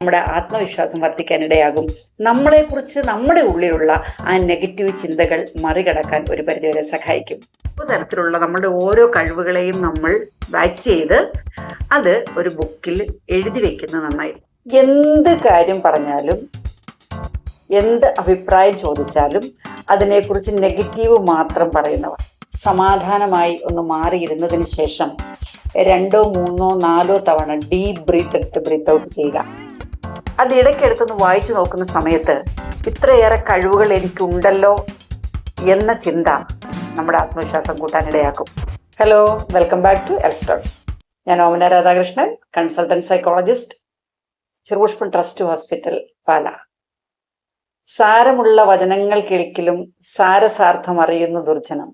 നമ്മുടെ ആത്മവിശ്വാസം വർദ്ധിക്കാനിടയാകും. നമ്മളെക്കുറിച്ച് നമ്മുടെ ഉള്ളിലുള്ള ആ നെഗറ്റീവ് ചിന്തകൾ മറികടക്കാൻ ഒരു പരിധിവരെ സഹായിക്കും. തരത്തിലുള്ള നമ്മുടെ ഓരോ കഴിവുകളെയും നമ്മൾ വാച്ച് ചെയ്ത് അത് ഒരു ബുക്കിൽ എഴുതി വെക്കുന്നത് നന്നായി. എന്ത് കാര്യം പറഞ്ഞാലും എന്ത് അഭിപ്രായം ചോദിച്ചാലും അതിനെക്കുറിച്ച് നെഗറ്റീവ് മാത്രം പറയുന്നവർ സമാധാനമായി ഒന്ന് മാറിയിരുന്നതിന് ശേഷം 2, 3, 4 തവണ ഡീപ് ബ്രീത്ത് എടുത്ത് ബ്രീത്ത് ഔട്ട് ചെയ്യുക. അത് ഇടയ്ക്കെടുത്തൊന്ന് വായിച്ചു നോക്കുന്ന സമയത്ത് ഇത്രയേറെ കഴിവുകൾ എനിക്കുണ്ടല്ലോ എന്ന ചിന്ത നമ്മുടെ ആത്മവിശ്വാസം കൂട്ടാനിടയാക്കും. ഹലോ, വെൽക്കം ബാക്ക് ടു എൽസ്റ്റോക്സ്. ഞാൻ Omana Radhakrishnan, consultant psychologist, Cherupushpam trust hospital, Pala. സാരമുള്ള വചനങ്ങൾ കേൾക്കിലും സാരസാർത്ഥം അറിയുന്ന ദുർജനം,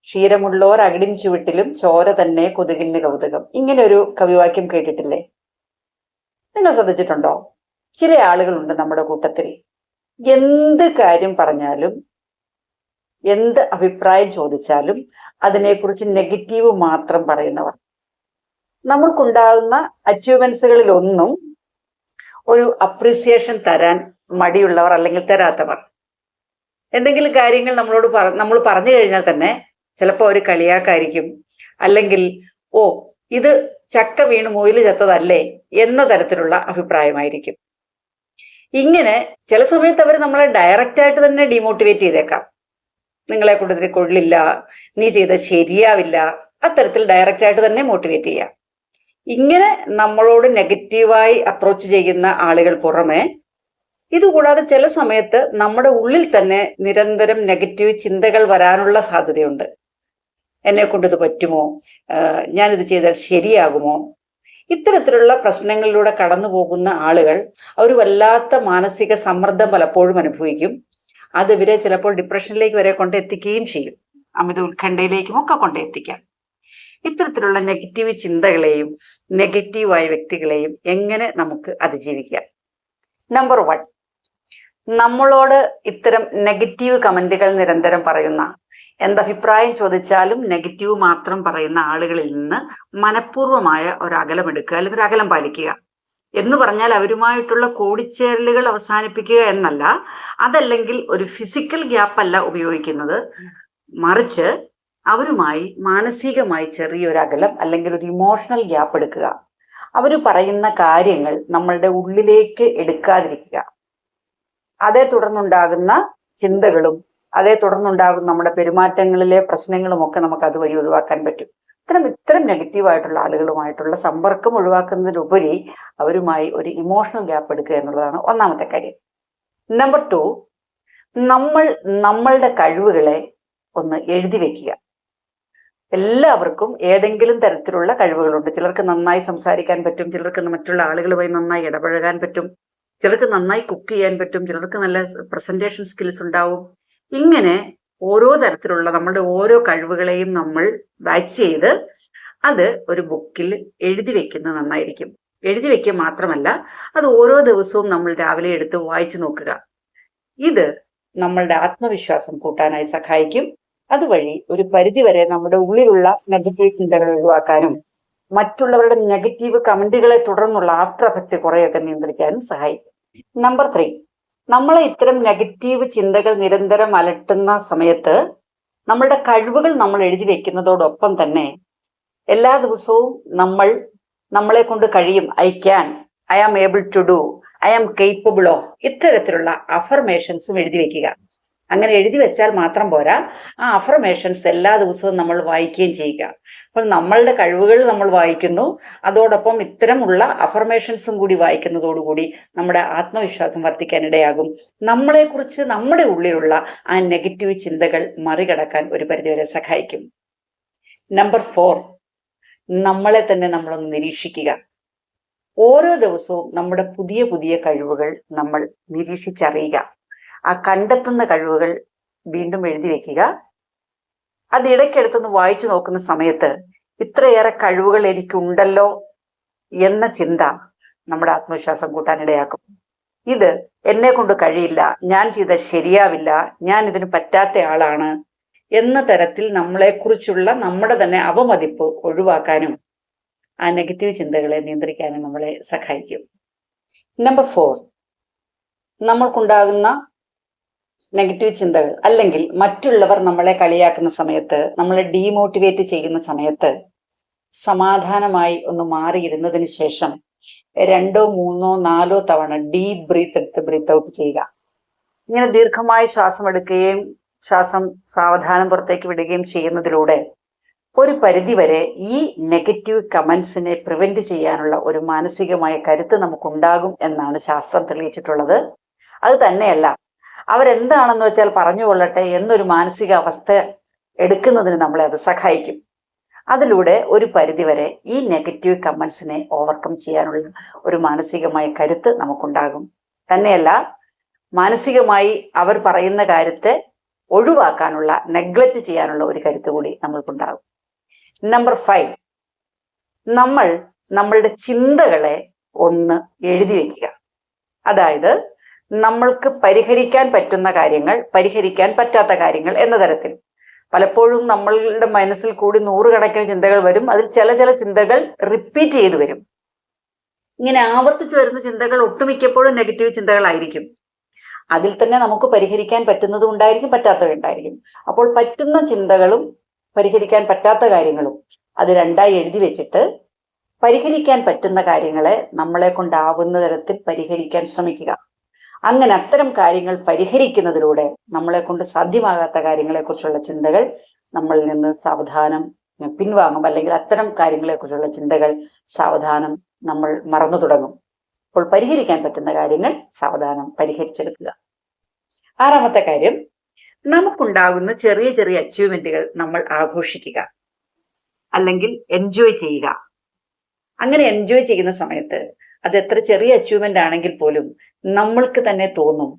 ക്ഷീരമുള്ളോർ അകിടിൻ ചുവട്ടിലും ചോര തന്നെ കൊതുകിന് കൗതുകം. ഇങ്ങനെ ഒരു കവിവാക്യം കേട്ടിട്ടില്ലേ? നിങ്ങൾ ശ്രദ്ധിച്ചിട്ടുണ്ടോ? ചില ആളുകളുണ്ട് നമ്മുടെ കൂട്ടത്തിൽ, എന്ത് കാര്യം പറഞ്ഞാലും എന്ത് അഭിപ്രായം ചോദിച്ചാലും അതിനെക്കുറിച്ച് നെഗറ്റീവ് മാത്രം പറയുന്നവർ. നമ്മൾക്കുണ്ടാകുന്ന അച്ചീവ്മെന്റ്സുകളിലൊന്നും ഒരു അപ്രീസിയേഷൻ തരാൻ മടിയുള്ളവർ അല്ലെങ്കിൽ തരാത്തവർ. എന്തെങ്കിലും കാര്യങ്ങൾ നമ്മൾ പറഞ്ഞു കഴിഞ്ഞാൽ തന്നെ ചിലപ്പോൾ ഒരു കളിയാക്കായിരിക്കും, അല്ലെങ്കിൽ ഓ ഇത് ചക്ക വീണ് മുയില് ചത്തതല്ലേ എന്ന തരത്തിലുള്ള അഭിപ്രായമായിരിക്കും. ഇങ്ങനെ ചില സമയത്ത് അവർ നമ്മളെ ഡയറക്റ്റായിട്ട് തന്നെ ഡീമോട്ടിവേറ്റ് ചെയ്തേക്കാം. നിങ്ങളെ കൂടുതൽ കൊള്ളില്ല, നീ ചെയ്ത ശരിയാവില്ല, അത്തരത്തിൽ ഡയറക്റ്റായിട്ട് തന്നെ മോട്ടിവേറ്റ് ചെയ്യാം. ഇങ്ങനെ നമ്മളോട് നെഗറ്റീവായി അപ്രോച്ച് ചെയ്യുന്ന ആളുകൾ പുറമെ ഇതുകൂടാതെ ചില സമയത്ത് നമ്മുടെ ഉള്ളിൽ തന്നെ നിരന്തരം നെഗറ്റീവ് ചിന്തകൾ വരാനുള്ള സാധ്യതയുണ്ട്. എന്നെ കൊണ്ടിത് പറ്റുമോ, ഞാനിത് ചെയ്താൽ ശരിയാകുമോ? ഇത്തരത്തിലുള്ള പ്രശ്നങ്ങളിലൂടെ കടന്നു പോകുന്ന ആളുകൾ അവർ വല്ലാത്ത മാനസിക സമ്മർദ്ദം പലപ്പോഴും അനുഭവിക്കും. അത് ഇവരെ ചിലപ്പോൾ ഡിപ്രഷനിലേക്ക് വരെ കൊണ്ടെത്തിക്കുകയും ചെയ്യും, അമിത ഉത്കണ്ഠയിലേക്കും ഒക്കെ കൊണ്ടെത്തിക്കാം. ഇത്തരത്തിലുള്ള നെഗറ്റീവ് ചിന്തകളെയും നെഗറ്റീവായ വ്യക്തികളെയും എങ്ങനെ നമുക്ക് അതിജീവിക്കാം? നമ്പർ 1, നമ്മളോട് ഇത്തരം നെഗറ്റീവ് കമന്റുകൾ നിരന്തരം പറയുന്ന, എന്തഭിപ്രായം ചോദിച്ചാലും നെഗറ്റീവ് മാത്രം പറയുന്ന ആളുകളിൽ നിന്ന് മനഃപൂർവമായ ഒരു അകലമെടുക്കുക, അല്ലെങ്കിൽ ഒരു അകലം പാലിക്കുക. എന്ന് പറഞ്ഞാൽ അവരുമായിട്ടുള്ള കൂടിച്ചേരലുകൾ അവസാനിപ്പിക്കുക എന്നല്ല, അതല്ലെങ്കിൽ ഒരു ഫിസിക്കൽ ഗ്യാപ്പ് അല്ല ഉപയോഗിക്കുന്നത്, മറിച്ച് അവരുമായി മാനസികമായി ചെറിയൊരു അകലം അല്ലെങ്കിൽ ഒരു ഇമോഷണൽ ഗ്യാപ്പ് എടുക്കുക. അവർ പറയുന്ന കാര്യങ്ങൾ നമ്മളുടെ ഉള്ളിലേക്ക് എടുക്കാതിരിക്കുക. അതേ തുടർന്നുണ്ടാകുന്ന ചിന്തകളും അതേ തുടർന്നുണ്ടാകുന്ന നമ്മുടെ പെരുമാറ്റങ്ങളിലെ പ്രശ്നങ്ങളും ഒക്കെ നമുക്ക് അതുവഴി ഒഴിവാക്കാൻ പറ്റും. ഇത്തരം നെഗറ്റീവായിട്ടുള്ള ആളുകളുമായിട്ടുള്ള സമ്പർക്കം ഒഴിവാക്കുന്നതിലുപരി അവരുമായി ഒരു ഇമോഷണൽ ഗ്യാപ്പ് എടുക്കുക എന്നുള്ളതാണ് ഒന്നാമത്തെ കാര്യം. നമ്പർ 2, നമ്മളുടെ കഴിവുകളെ ഒന്ന് എഴുതി വെക്കുക. എല്ലാവർക്കും ഏതെങ്കിലും തരത്തിലുള്ള കഴിവുകളുണ്ട്. ചിലർക്ക് നന്നായി സംസാരിക്കാൻ പറ്റും, ചിലർക്ക് മറ്റുള്ള ആളുകളുമായി നന്നായി ഇടപഴകാൻ പറ്റും, ചിലർക്ക് നന്നായി കുക്ക് ചെയ്യാൻ പറ്റും, ചിലർക്ക് നല്ല പ്രസന്റേഷൻ സ്കിൽസ് ഉണ്ടാവും. ഇങ്ങനെ ഓരോ തരത്തിലുള്ള നമ്മുടെ ഓരോ കഴിവുകളെയും നമ്മൾ വാച്ച് ചെയ്ത് അത് ഒരു ബുക്കിൽ എഴുതി വെക്കുന്നത് നന്നായിരിക്കും. എഴുതി വെക്കുക മാത്രമല്ല, അത് ഓരോ ദിവസവും നമ്മൾ രാവിലെ എടുത്ത് വായിച്ചു നോക്കുക. ഇത് നമ്മളുടെ ആത്മവിശ്വാസം കൂട്ടാനായി സഹായിക്കും. അതുവഴി ഒരു പരിധിവരെ നമ്മുടെ ഉള്ളിലുള്ള നെഗറ്റീവ് ചിന്തകൾ ഒഴിവാക്കാനും മറ്റുള്ളവരുടെ നെഗറ്റീവ് കമന്റുകളെ തുടർന്നുള്ള ആഫ്റ്റർ എഫക്റ്റ് കുറെയൊക്കെ നിയന്ത്രിക്കാനും സഹായിക്കും. നമ്പർ 3, നമ്മളെ ഇത്തരം നെഗറ്റീവ് ചിന്തകൾ നിരന്തരം അലട്ടുന്ന സമയത്ത് നമ്മളുടെ കഴിവുകൾ നമ്മൾ എഴുതി വെക്കുന്നതോടൊപ്പം തന്നെ എല്ലാ ദിവസവും നമ്മളെ കൊണ്ട് കഴിയും, I can, I am able to do, I am capable of, ഇത്തരത്തിലുള്ള അഫർമേഷൻസും എഴുതി വെക്കുക. അങ്ങനെ എഴുതി വെച്ചാൽ മാത്രം പോരാ, ആ അഫർമേഷൻസ് എല്ലാ ദിവസവും നമ്മൾ വായിക്കുകയും ചെയ്യുക. അപ്പോൾ നമ്മളുടെ കഴിവുകൾ നമ്മൾ വായിക്കുന്നു, അതോടൊപ്പം ഇത്തരമുള്ള അഫർമേഷൻസും കൂടി വായിക്കുന്നതോടുകൂടി നമ്മുടെ ആത്മവിശ്വാസം വർദ്ധിക്കാനിടയാകും. നമ്മളെക്കുറിച്ച് നമ്മുടെ ഉള്ളിലുള്ള ആ നെഗറ്റീവ് ചിന്തകൾ മറികടക്കാൻ ഒരു പരിധിവരെ സഹായിക്കും. നമ്പർ 4, നമ്മളെ തന്നെ നമ്മളൊന്ന് നിരീക്ഷിക്കുക. ഓരോ ദിവസവും നമ്മുടെ പുതിയ പുതിയ കഴിവുകൾ നമ്മൾ നിരീക്ഷിച്ചറിയുക. ആ കണ്ടെത്തുന്ന കഴിവുകൾ വീണ്ടും എഴുതി വെക്കുക. അത് ഇടയ്ക്കെടുത്തൊന്ന് വായിച്ചു നോക്കുന്ന സമയത്ത് ഇത്രയേറെ കഴിവുകൾ എനിക്കുണ്ടല്ലോ എന്ന ചിന്ത നമ്മുടെ ആത്മവിശ്വാസം കൂട്ടാനിടയാക്കും. ഇത് എന്നെ കൊണ്ട് കഴിയില്ല, ഞാൻ ചെയ്ത ശരിയാവില്ല, ഞാൻ ഇതിന് പറ്റാത്ത ആളാണ് എന്ന തരത്തിൽ നമ്മളെക്കുറിച്ചുള്ള നമ്മുടെ തന്നെ അപമതിപ്പ് ഒഴിവാക്കാനും ആ നെഗറ്റീവ് ചിന്തകളെ നിയന്ത്രിക്കാനും നമ്മളെ സഹായിക്കും. നമ്പർ 4, നമ്മൾക്കുണ്ടാകുന്ന നെഗറ്റീവ് ചിന്തകൾ അല്ലെങ്കിൽ മറ്റുള്ളവർ നമ്മളെ കളിയാക്കുന്ന സമയത്ത്, നമ്മളെ ഡീമോട്ടിവേറ്റ് ചെയ്യുന്ന സമയത്ത് സമാധാനമായി ഒന്ന് മാറിയിരുന്നതിന് ശേഷം 2, 3, 4 തവണ ഡീപ് ബ്രീത്ത് എടുത്ത് ബ്രീത്ത് ഔട്ട് ചെയ്യുക. ഇങ്ങനെ ദീർഘമായി ശ്വാസം എടുക്കുകയും ശ്വാസം സാവധാനം പുറത്തേക്ക് വിടുകയും ചെയ്യുന്നതിലൂടെ ഒരു പരിധിവരെ ഈ നെഗറ്റീവ് കമന്റ്സിനെ പ്രിവെന്റ് ചെയ്യാനുള്ള ഒരു മാനസികമായ കരുത്ത് നമുക്കുണ്ടാകും എന്നാണ് ശാസ്ത്രം തെളിയിച്ചിട്ടുള്ളത്. അത് തന്നെയല്ല, അവരെന്താണെന്ന് വെച്ചാൽ പറഞ്ഞുകൊള്ളട്ടെ എന്നൊരു മാനസികാവസ്ഥ എടുക്കുന്നതിന് നമ്മളെ അത് സഹായിക്കും. അതിലൂടെ ഒരു പരിധിവരെ ഈ നെഗറ്റീവ് കമന്റ്സിനെ ഓവർകം ചെയ്യാനുള്ള ഒരു മാനസികമായ കരുത്ത് നമുക്കുണ്ടാകും. തന്നെയല്ല, മാനസികമായി അവർ പറയുന്ന കാര്യത്തെ ഒഴിവാക്കാനുള്ള, നെഗ്ലക്റ്റ് ചെയ്യാനുള്ള ഒരു കരുത്ത് കൂടി നമ്മൾക്കുണ്ടാകും. നമ്പർ 5, നമ്മൾ നമ്മളുടെ ചിന്തകളെ ഒന്ന് എഴുതി വെക്കുക. അതായത് നമ്മൾക്ക് പരിഹരിക്കാൻ പറ്റുന്ന കാര്യങ്ങൾ, പരിഹരിക്കാൻ പറ്റാത്ത കാര്യങ്ങൾ എന്ന തരത്തിൽ. പലപ്പോഴും നമ്മളുടെ മനസ്സിൽ കൂടി 100 കണക്കിന് ചിന്തകൾ വരും. അതിൽ ചില ചിന്തകൾ റിപ്പീറ്റ് ചെയ്തു വരും. ഇങ്ങനെ ആവർത്തിച്ചു വരുന്ന ചിന്തകൾ ഒട്ടുമിക്കപ്പോഴും നെഗറ്റീവ് ചിന്തകളായിരിക്കും. അതിൽ തന്നെ നമുക്ക് പരിഹരിക്കാൻ പറ്റുന്നതും ഉണ്ടായിരിക്കും, പറ്റാത്തതും ഉണ്ടായിരിക്കും. അപ്പോൾ പറ്റുന്ന ചിന്തകളും പരിഹരിക്കാൻ പറ്റാത്ത കാര്യങ്ങളും അത് രണ്ടായി എഴുതി വെച്ചിട്ട് പരിഹരിക്കാൻ പറ്റുന്ന കാര്യങ്ങളെ നമ്മളെ കൊണ്ടാവുന്ന തരത്തിൽ പരിഹരിക്കാൻ ശ്രമിക്കുക. അങ്ങനെ അത്തരം കാര്യങ്ങൾ പരിഹരിക്കുന്നതിലൂടെ നമ്മളെ കൊണ്ട് സാധ്യമാകാത്ത കാര്യങ്ങളെക്കുറിച്ചുള്ള ചിന്തകൾ നമ്മളിൽ നിന്ന് സാവധാനം പിൻവാങ്ങും. അല്ലെങ്കിൽ അത്തരം കാര്യങ്ങളെക്കുറിച്ചുള്ള ചിന്തകൾ സാവധാനം നമ്മൾ മറന്നു തുടങ്ങും. അപ്പോൾ പരിഹരിക്കാൻ പറ്റുന്ന കാര്യങ്ങൾ സാവധാനം പരിഹരിച്ചെടുക്കുക. 6ാമത്തെ കാര്യം, നമുക്കുണ്ടാകുന്ന ചെറിയ ചെറിയ അച്ചീവ്മെന്റുകൾ നമ്മൾ ആഘോഷിക്കുക അല്ലെങ്കിൽ എൻജോയ് ചെയ്യുക. അങ്ങനെ എൻജോയ് ചെയ്യുന്ന സമയത്ത് അത് എത്ര ചെറിയ അച്ചീവ്മെന്റ് ആണെങ്കിൽ പോലും നമ്മൾക്ക് തന്നെ തോന്നും,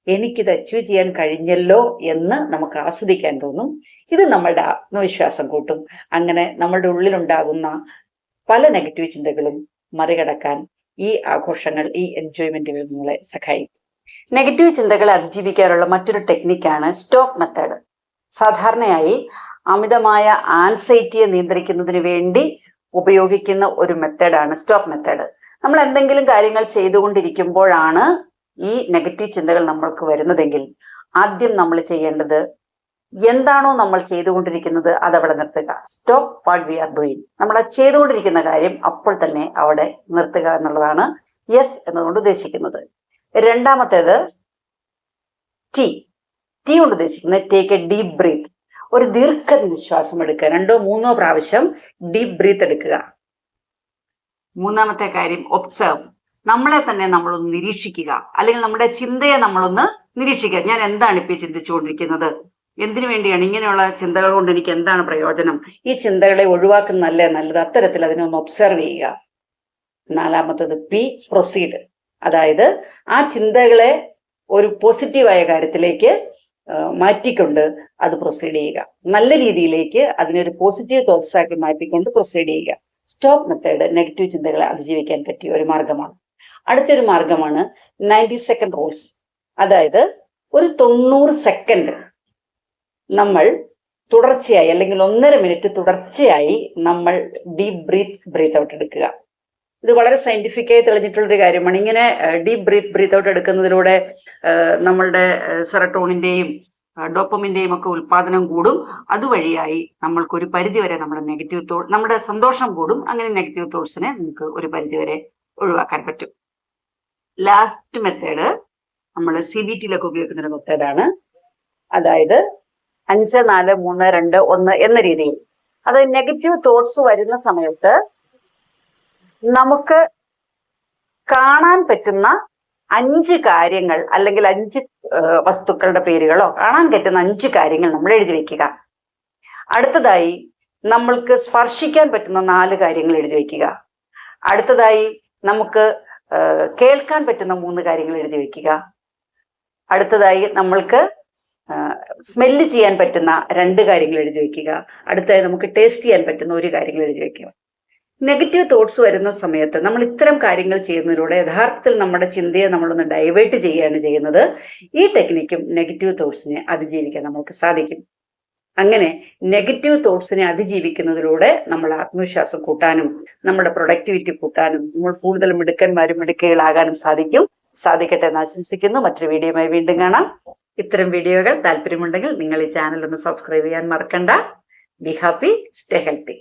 എനിക്കിത് അച്ചീവ് ചെയ്യാൻ കഴിഞ്ഞല്ലോ എന്ന് നമുക്ക് ആസ്വദിക്കാൻ തോന്നും. ഇത് നമ്മളുടെ ആത്മവിശ്വാസം കൂട്ടും. അങ്ങനെ നമ്മളുടെ ഉള്ളിലുണ്ടാകുന്ന പല നെഗറ്റീവ് ചിന്തകളും മറികടക്കാൻ ഈ ആഘോഷങ്ങൾ, ഈ എൻജോയ്മെന്റുകൾ നമ്മളെ സഹായിക്കും. നെഗറ്റീവ് ചിന്തകളെ അതിജീവിക്കാനുള്ള മറ്റൊരു ടെക്നിക്കാണ് സ്റ്റോപ്പ് മെത്തേഡ്. സാധാരണയായി അമിതമായ ആൻസൈറ്റിയെ നിയന്ത്രിക്കുന്നതിന് വേണ്ടി ഉപയോഗിക്കുന്ന ഒരു മെത്തേഡാണ് സ്റ്റോപ്പ് മെത്തേഡ്. നമ്മൾ എന്തെങ്കിലും കാര്യങ്ങൾ ചെയ്തുകൊണ്ടിരിക്കുമ്പോഴാണ് ഈ നെഗറ്റീവ് ചിന്തകൾ നമ്മൾക്ക് വരുന്നതെങ്കിൽ ആദ്യം നമ്മൾ ചെയ്യേണ്ടത് എന്താണോ നമ്മൾ ചെയ്തുകൊണ്ടിരിക്കുന്നത് അതവിടെ നിർത്തുക. Stop what we are doing. നമ്മൾ ചെയ്തുകൊണ്ടിരിക്കുന്ന കാര്യം അപ്പോൾ തന്നെ അവിടെ നിർത്തുക എന്നുള്ളതാണ് യെസ് എന്നതുകൊണ്ട് ഉദ്ദേശിക്കുന്നത്. 2ാമത്തേത് ടി കൊണ്ട് ഉദ്ദേശിക്കുന്നത് ടേക്ക് എ ഡീപ് ബ്രീത്ത്. ഒരു ദീർഘനിശ്വാസം എടുക്കുക. 2, 3 പ്രാവശ്യം ഡീപ് ബ്രീത്ത് എടുക്കുക. 3ാമത്തെ കാര്യം ഒബ്സർവ്. നമ്മളെ തന്നെ നമ്മളൊന്ന് നിരീക്ഷിക്കുക, അല്ലെങ്കിൽ നമ്മുടെ ചിന്തയെ നമ്മളൊന്ന് നിരീക്ഷിക്കുക. ഞാൻ എന്താണ് ഇപ്പോൾ ചിന്തിച്ചുകൊണ്ടിരിക്കുന്നത്? എന്തിനു വേണ്ടിയാണ്? ഇങ്ങനെയുള്ള ചിന്തകൾ കൊണ്ട് എനിക്ക് എന്താണ് പ്രയോജനം? ഈ ചിന്തകളെ ഒഴിവാക്കുന്നതല്ലേ നല്ലത്? അത്തരത്തിൽ അതിനെ ഒന്ന് ഒബ്സർവ് ചെയ്യുക. 4ാമത്തത് പ്രൊസീഡ്. അതായത് ആ ചിന്തകളെ ഒരു പോസിറ്റീവായ കാര്യത്തിലേക്ക് മാറ്റിക്കൊണ്ട് അത് പ്രൊസീഡ് ചെയ്യുക. നല്ല രീതിയിലേക്ക് അതിനൊരു പോസിറ്റീവ് തോട്ട്സ് ആക്കി മാറ്റിക്കൊണ്ട് പ്രൊസീഡ് ചെയ്യുക. സ്റ്റോപ്പ് മെത്തേഡ് നെഗറ്റീവ് ചിന്തകളെ അതിജീവിക്കാൻ പറ്റിയ ഒരു മാർഗമാണ്. അടുത്തൊരു മാർഗമാണ് 90 സെക്കൻഡ് റൂൾസ്. അതായത് ഒരു 90 സെക്കൻഡ് നമ്മൾ തുടർച്ചയായി, അല്ലെങ്കിൽ 1.5 മിനിറ്റ് തുടർച്ചയായി നമ്മൾ ഡീപ് ബ്രീത്ത് ഔട്ട് എടുക്കുക. ഇത് വളരെ സയന്റിഫിക്കായി തെളിഞ്ഞിട്ടുള്ളൊരു കാര്യമാണ്. ഇങ്ങനെ ഡീപ് ബ്രീത്ത് ഔട്ട് എടുക്കുന്നതിലൂടെ നമ്മളുടെ സെറട്ടോണിന്റെയും ഡോപ്പമിന്റെയും ഒക്കെ ഉൽപാദനം കൂടും. അതുവഴിയായി നമ്മൾക്കൊരു പരിധിവരെ നമ്മുടെ സന്തോഷം കൂടും. അങ്ങനെ നെഗറ്റീവ് തോട്ട്സിനെ നമുക്ക് ഒരു പരിധിവരെ ഒഴിവാക്കാൻ പറ്റും. ലാസ്റ്റ് മെത്തേഡ് നമ്മൾ CBTയിലൊക്കെ ഉപയോഗിക്കുന്ന ഒരു മെത്തേഡാണ്. അതായത് 5, 4, 3, 2, 1 എന്ന രീതിയിൽ. അത് നെഗറ്റീവ് തോട്ട്സ് വരുന്ന സമയത്ത് നമുക്ക് കാണാൻ പറ്റുന്ന 5 കാര്യങ്ങൾ, അല്ലെങ്കിൽ 5 വസ്തുക്കളുടെ പേരുകളോ കാണാൻ പറ്റുന്ന 5 കാര്യങ്ങൾ നമ്മൾ എഴുതി വെക്കുക. അടുത്തതായി നമ്മൾക്ക് സ്പർശിക്കാൻ പറ്റുന്ന 4 കാര്യങ്ങൾ എഴുതി വെക്കുക. അടുത്തതായി നമുക്ക് കേൾക്കാൻ പറ്റുന്ന 3 കാര്യങ്ങൾ എഴുതി വെക്കുക. അടുത്തതായി നമ്മൾക്ക് സ്മെല്ല് ചെയ്യാൻ പറ്റുന്ന 2 കാര്യങ്ങൾ എഴുതി വെക്കുക. അടുത്തതായി നമുക്ക് ടേസ്റ്റ് ചെയ്യാൻ പറ്റുന്ന 1 കാര്യങ്ങൾ എഴുതി വെക്കുക. നെഗറ്റീവ് തോട്ട്സ് വരുന്ന സമയത്ത് നമ്മൾ ഇത്തരം കാര്യങ്ങൾ ചെയ്യുന്നതിലൂടെ യഥാർത്ഥത്തിൽ നമ്മുടെ ചിന്തയെ നമ്മളൊന്ന് ഡൈവേർട്ട് ചെയ്യുകയാണ് ചെയ്യുന്നത്. ഈ ടെക്നിക്കും നെഗറ്റീവ് തോട്ട്സിനെ അതിജീവിക്കാൻ നമുക്ക് സാധിക്കും. അങ്ങനെ നെഗറ്റീവ് തോട്ട്സിനെ അതിജീവിക്കുന്നതിലൂടെ നമ്മൾ ആത്മവിശ്വാസം കൂട്ടാനും നമ്മുടെ പ്രൊഡക്ടിവിറ്റി കൂട്ടാനും നമ്മൾ കൂടുതൽ മിടുക്കന്മാരും മിടുക്കികളാകാനും സാധിക്കട്ടെ എന്ന് ആശംസിക്കുന്നു. മറ്റൊരു വീഡിയോയുമായി വീണ്ടും കാണാം. ഇത്തരം വീഡിയോകൾ താല്പര്യമുണ്ടെങ്കിൽ നിങ്ങൾ ഈ ചാനൽ ഒന്ന് സബ്സ്ക്രൈബ് ചെയ്യാൻ മറക്കണ്ട. Be happy, stay healthy.